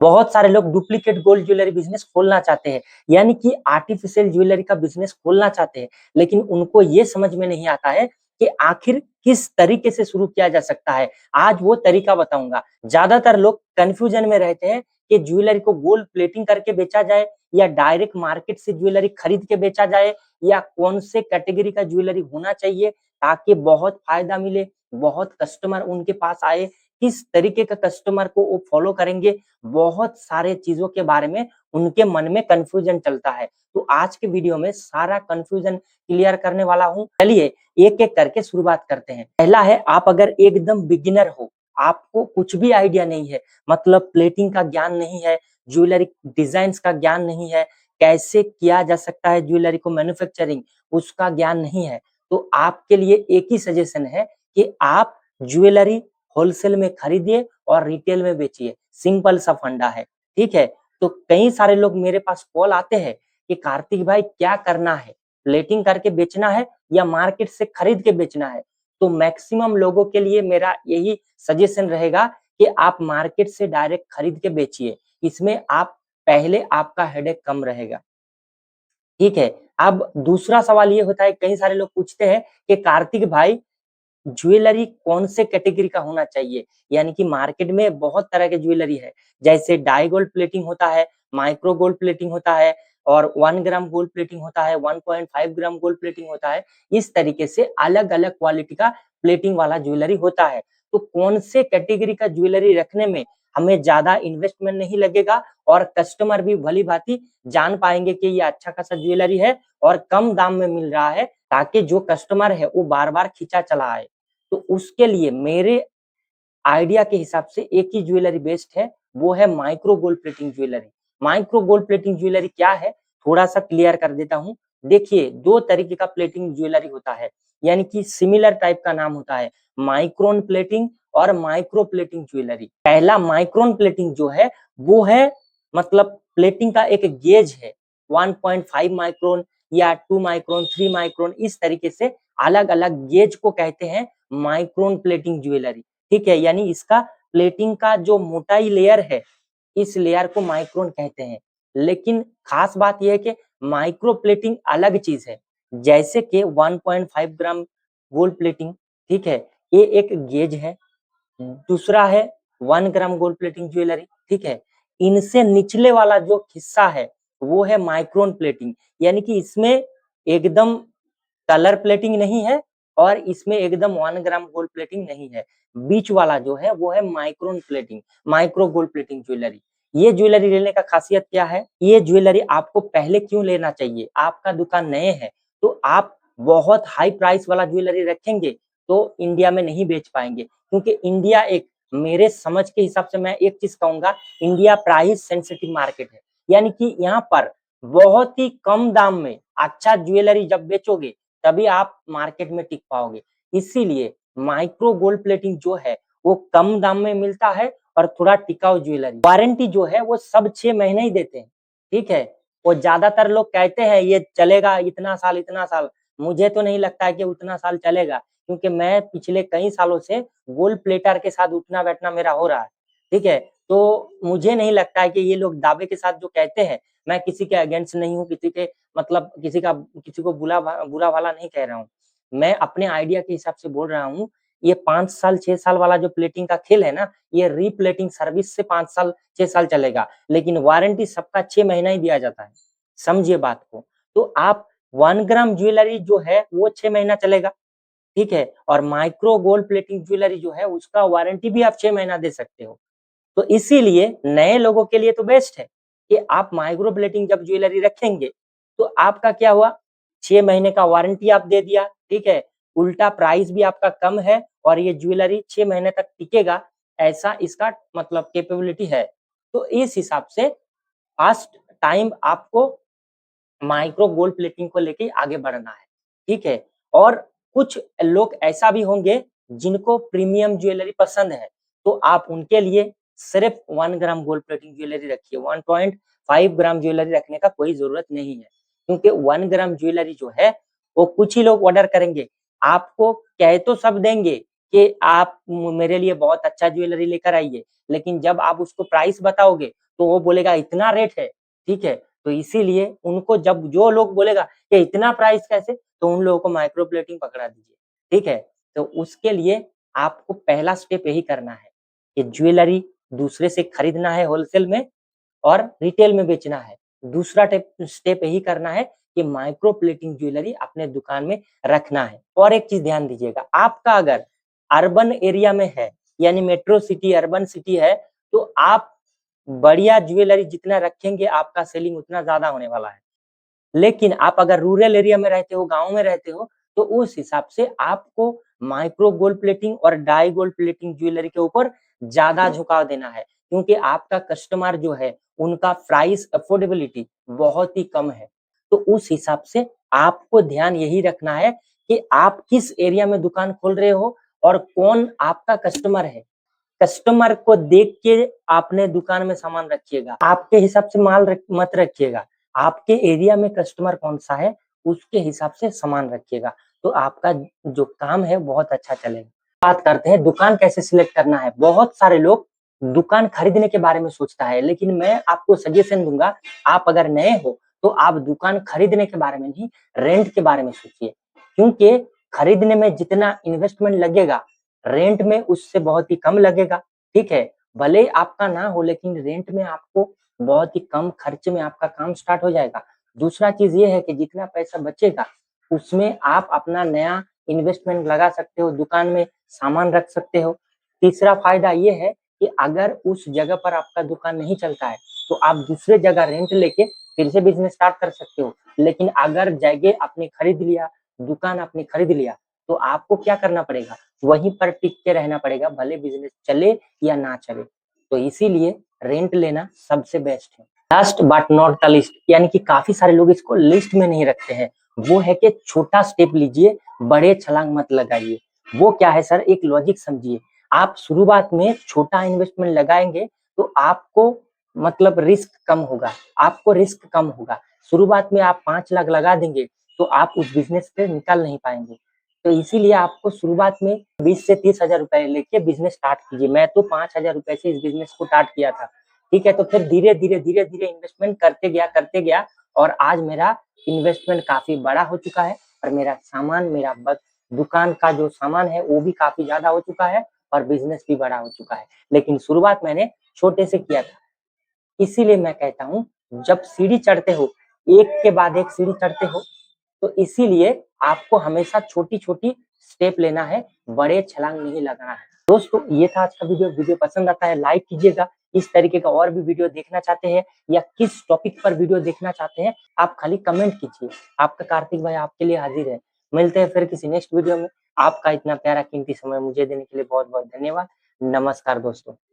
बहुत सारे लोग डुप्लीकेट गोल्ड ज्वेलरी बिजनेस खोलना चाहते हैं, यानी कि आर्टिफिशियल ज्वेलरी का बिजनेस खोलना चाहते हैं, लेकिन उनको ये समझ में नहीं आता है कि आखिर किस तरीके से शुरू किया जा सकता है। आज वो तरीका बताऊंगा। ज्यादातर लोग कंफ्यूजन में रहते हैं कि ज्वेलरी को गोल्ड प्लेटिंग करके बेचा जाए या डायरेक्ट मार्केट से ज्वेलरी खरीद के बेचा जाए, या कौन से कैटेगरी का ज्वेलरी होना चाहिए ताकि बहुत फायदा मिले, बहुत कस्टमर उनके पास आए, किस तरीके का कस्टमर को वो फॉलो करेंगे। बहुत सारे चीजों के बारे में उनके मन में कंफ्यूजन चलता है। तो आज के वीडियो में सारा कंफ्यूजन क्लियर करने वाला हूँ। चलिए एक एक करके शुरुआत करते हैं। पहला है, आप अगर एकदम बिगिनर हो, आपको कुछ भी आइडिया नहीं है, मतलब प्लेटिंग का ज्ञान नहीं है, ज्वेलरी डिजाइन का ज्ञान नहीं है, कैसे किया जा सकता है ज्वेलरी को मैन्युफैक्चरिंग, उसका ज्ञान नहीं है, तो आपके लिए एक ही सजेशन है कि आप ज्वेलरी होलसेल में खरीदिए और रिटेल में बेचिए। सिंपल सा फंडा है, ठीक है। तो कई सारे लोग मेरे पास कॉल आते हैं कि कार्तिक भाई क्या करना है, प्लेटिंग करके बेचना है या मार्केट से खरीद के बेचना है। तो मैक्सिमम लोगों के लिए मेरा यही सजेशन रहेगा कि आप मार्केट से डायरेक्ट खरीद के बेचिए। इसमें आप पहले आपका हेडेक कम रहेगा, ठीक है। अब दूसरा सवाल ये होता है, कई सारे लोग पूछते हैं कि कार्तिक भाई ज्वेलरी कौन से कैटेगरी का होना चाहिए, यानी कि मार्केट में बहुत तरह के ज्वेलरी है, जैसे डाई गोल्ड प्लेटिंग होता है, माइक्रो गोल्ड प्लेटिंग होता है, और 1 ग्राम गोल्ड प्लेटिंग होता है, 1.5 ग्राम गोल्ड प्लेटिंग होता है। इस तरीके से अलग अलग क्वालिटी का प्लेटिंग वाला ज्वेलरी होता है। तो कौन से कैटेगरी का ज्वेलरी रखने में हमें ज्यादा इन्वेस्टमेंट नहीं लगेगा और कस्टमर भी भली भांति जान पाएंगे कि ये अच्छा खासा ज्वेलरी है और कम दाम में मिल रहा है, ताकि जो कस्टमर है वो बार बार खींचा चला आए। तो उसके लिए मेरे आइडिया के हिसाब से एक ही ज्वेलरी बेस्ट है, वो है micro gold plating jewellery. Micro gold plating jewellery क्या है, थोड़ा सा क्लियर कर देता हूँ। देखिए, दो तरीके का प्लेटिंग ज्वेलरी होता है, यानी कि सिमिलर टाइप का नाम होता है, माइक्रोन प्लेटिंग और माइक्रो प्लेटिंग ज्वेलरी। पहला माइक्रोन प्लेटिंग जो है वो है, मतलब प्लेटिंग का एक गेज है, 1.5 माइक्रोन या 2 माइक्रोन, 3 माइक्रोन, इस तरीके से अलग अलग गेज को कहते हैं माइक्रोन प्लेटिंग ज्वेलरी, ठीक है। यानी इसका प्लेटिंग का जो मोटाई लेयर है, इस लेयर को माइक्रोन कहते हैं। लेकिन खास बात यह है कि माइक्रो प्लेटिंग अलग चीज है, जैसे कि 1.5 ग्राम गोल्ड प्लेटिंग, ठीक है, ये एक गेज है। दूसरा है 1 ग्राम गोल्ड प्लेटिंग ज्वेलरी, ठीक है। इनसे निचले वाला जो हिस्सा है वो है माइक्रोन प्लेटिंग, यानी कि इसमें एकदम कलर प्लेटिंग नहीं है और इसमें एकदम 1 ग्राम गोल्ड प्लेटिंग नहीं है। बीच वाला जो है वो है micron plating, micro gold plating jewellery. ये ज्वेलरी लेने का खासियत क्या है, ये ज्वेलरी आपको पहले क्यों लेना चाहिए, आपका दुकान नए है तो आप बहुत हाई प्राइस वाला ज्वेलरी रखेंगे तो इंडिया में नहीं बेच पाएंगे, क्योंकि इंडिया एक, मेरे समझ के हिसाब से मैं एक चीज कहूंगा, इंडिया प्राइस सेंसिटिव मार्केट है। यानी कि यहाँ पर बहुत ही कम दाम में अच्छा ज्वेलरी जब बेचोगे तभी आप मार्केट में टिक पाओगे। इसीलिए माइक्रो गोल्ड प्लेटिंग जो है वो कम दाम में मिलता है और थोड़ा टिकाऊ ज्वेलरी। वारंटी जो है वो सब 6 महीने ही देते हैं, ठीक है। वो ज्यादातर लोग कहते हैं ये चलेगा इतना साल इतना साल, मुझे तो नहीं लगता है कि उतना साल चलेगा, क्योंकि मैं पिछले कई सालों से गोल्ड प्लेटर के साथ उठना बैठना मेरा हो रहा है, ठीक है। तो मुझे नहीं लगता है कि ये लोग दावे के साथ जो कहते हैं, मैं किसी के अगेंस्ट नहीं हूँ, किसी के मतलब किसी को बुरा भला नहीं कह रहा हूँ। मैं अपने आइडिया के हिसाब से बोल रहा हूँ। ये 5 साल 6 साल वाला जो प्लेटिंग का खेल है ना, ये रीप्लेटिंग सर्विस से 5 साल 6 साल चलेगा, लेकिन वारंटी सबका 6 महीना ही दिया जाता है। समझिए बात को। तो आप 1 ग्राम ज्वेलरी जो है वो 6 महीना चलेगा, ठीक है, और माइक्रो गोल्ड प्लेटिंग ज्वेलरी जो है उसका वारंटी भी आप 6 महीना दे सकते हो। तो इसीलिए नए लोगों के लिए तो बेस्ट है कि आप माइक्रो प्लेटिंग जब ज्वेलरी रखेंगे तो आपका क्या हुआ, 6 महीने का वारंटी आप दे दिया, ठीक है। उल्टा प्राइस भी आपका कम है और ये ज्वेलरी 6 महीने तक टिकेगा, ऐसा इसका मतलब कैपेबिलिटी है। तो इस हिसाब से फर्स्ट टाइम आपको माइक्रो गोल्ड प्लेटिंग को लेके आगे बढ़ना है, ठीक है। और कुछ लोग ऐसा भी होंगे जिनको प्रीमियम ज्वेलरी पसंद है, तो आप उनके लिए सिर्फ 1 ग्राम गोल्ड प्लेटिंग ज्वेलरी रखिए, 1.5 ग्राम ज्वेलरी रखने का कोई जरूरत नहीं है, क्योंकि 1 ग्राम ज्वेलरी जो है वो कुछ ही लोग ऑर्डर करेंगे। आपको कह तो सब देंगे कि आप मेरे लिए बहुत अच्छा ज्वेलरी लेकर आइए, लेकिन जब आप उसको प्राइस बताओगे तो वो बोलेगा इतना रेट है, ठीक है? तो इसीलिए उनको जब जो लोग बोलेगा कि इतना प्राइस कैसे? तो उन लोगों को माइक्रो प्लेटिंग पकड़ा दीजिए, ठीक है? तो उसके लिए आपको पहला स्टेप यही करना है कि ज्वेलरी दूसरे से खरीदना है होलसेल में और रिटेल में बेचना है। दूसरा टेप स्टेप यही करना है कि माइक्रो प्लेटिंग ज्वेलरी अपने दुकान में रखना है। और एक चीज़ ध्यान दीजिएगा, आपका अगर अर्बन एरिया में है, यानी मेट्रो सिटी, अर्बन सिटी है, तो आप बढ़िया ज्वेलरी जितना रखेंगे, आपका सेलिंग उतना ज़्यादा होने वाला है। लेकिन आप अगर रूरल एरिया में रहते हो, गाँव में रहते हो, तो उस हिसाब से आपको माइक्रो गोल्ड प्लेटिंग और डाई गोल्ड प्लेटिंग ज्वेलरी के ऊपर ज़्यादा झुकाव देना है। क्योंकि आपका कस्टमर जो है, उनका प्राइस अफोर्डेबिलिटी बहुत ही कम है। तो उस हिसाब से आपको ध्यान यही रखना है कि आप किस एरिया में दुकान खोल रहे हो और कौन आपका कस्टमर है। कस्टमर को देख के आपने दुकान में सामान रखिएगा। आपके हिसाब से माल मत रखिएगा। आपके एरिया में कस्टमर कौन-सा है, उसके हिसाब से सामान रखिएगा। तो आपका जो काम है बहुत अच्छा चलेगा। बात करते हैं दुकान कैसे सिलेक्ट करना है। बहुत सारे लोग दुकान खरीदने के बारे में सोचता है, लेकिन मैं आपको सजेशन दूँगा, आप अगर नए हो, तो आप दुकान खरीदने के बारे में नहीं, रेंट के बारे में सोचिए। क्योंकि खरीदने में जितना इन्वेस्टमेंट लगेगा, रेंट में उससे बहुत ही कम लगेगा, ठीक है? भले ही आपका ना हो, लेकिन रेंट में आपको बहुत ही कम खर्च में आपका काम स्टार्ट हो जाएगा। दूसरा चीज़ ये है कि जितना पैसा बचेगा, उसमें आप अपना नया इन्वेस्टमेंट लगा सकते हो, दुकान में सामान रख सकते हो। तीसरा फ़ायदा ये है कि अगर उस जगह पर आपका दुकान नहीं चलता है, तो आप दूसरे जगह रेंट लेके फिर से बिज़नेस स्टार्ट कर सकते हो। लेकिन अगर जगह आपने खरीद लिया, दुकान आपने खरीद लिया, तो आपको क्या करना पड़ेगा? वहीं पर टिक के रहना पड़ेगा, भले बिज़नेस चले या ना चले। तो इसीलिए रेंट लेना सबसे बेस्ट है। Last but not the least, यानी कि काफ़ी सारे लोग इसको लिस्ट में नहीं रखते हैं। वो है कि छोटा स्टेप लीजिए, बड़े छलांग मत लगाइए। वो क्या है सर, एक लॉजिक समझिए। आप शुरुआत में छोटा इन्वेस्टमेंट लगाएँगे, तो आपको मतलब रिस्क कम होगा, आपको रिस्क कम होगा। शुरुआत में आप 5 लाख लगा देंगे, तो आप उस बिज़नेस से निकल नहीं पाएँगे। तो इसीलिए आपको शुरुआत में 20 से 30 हज़ार रुपए लेके बिज़नेस स्टार्ट कीजिए। मैं तो 5 हज़ार रुपए से इस बिज़नेस को स्टार्ट किया था। ठीक है? तो फिर धीरे-धीरे इन्वेस्टमेंट करते गया और आज मेरा इन्वेस्टमेंट काफ़ी बड़ा हो चुका है और मेरा सामान, मेरा दुकान का जो सामान है, वो भी काफ़ी ज़्यादा हो चुका है और बिज़नेस भी बड़ा हो चुका है। लेकिन शुरुआत मैंने छोटे से किया था। इसीलिए मैं कहता हूँ, जब सीढ़ी चढ़ते हो, एक के बाद एक सीढ़ी चढ़ते हो, तो इसीलिए आपको हमेशा छोटी-छोटी स्टेप लेना है, बड़े छलांग नहीं लगाना है। दोस्तों, ये था आज का वीडियो। वीडियो पसंद आता है लाइक कीजिएगा। इस तरीके का और भी वीडियो देखना चाहते हैं या किस टॉपिक पर वीडियो देखना चाहते हैं, आप खाली कमेंट कीजिए। आपका कार्तिक भाई आपके लिए हाज़िर है। मिलते हैं फिर किसी नेक्स्ट वीडियो में। आपका इतना प्यारा कीमती समय मुझे देने के लिए बहुत-बहुत धन्यवाद। नमस्कार दोस्तों।